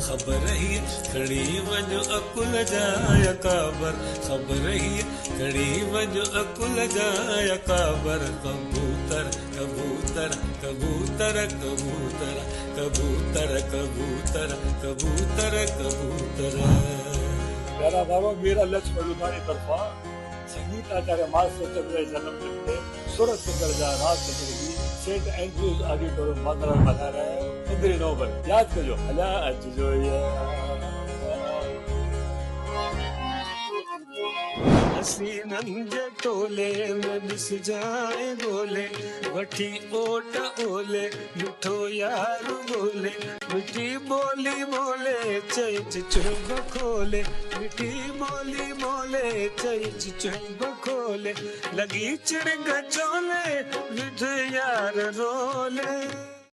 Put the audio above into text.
ख़बर ही खड़ी वञो अकुल जाया काबर, ख़बर ही खड़ी वञो अकुल जाया काबर। कबूतर कबूतर कबूतर कबूतर कबूतर कबूतर कबूतर कबूतर। प्यारा बाबा मेरा लक्ष्य तुम्हारी तरफा संगीत आचार्य मास्टर चंद्र जन्म दिन सूरत जा रात की सेंट एंड्रूज ऑडिटोरियम मात्रा बता रहे हैं 15 नवंबर याद करो हला अचजो हसीनन जे टोले में दिस जाए गोले वठी ओट ओले मिठो यार बोले मिठी बोली बोले चैच चुब खोले मिठी बोली बोले चैच चुब खोले लगी चिड़ग चोले विध यार रोले।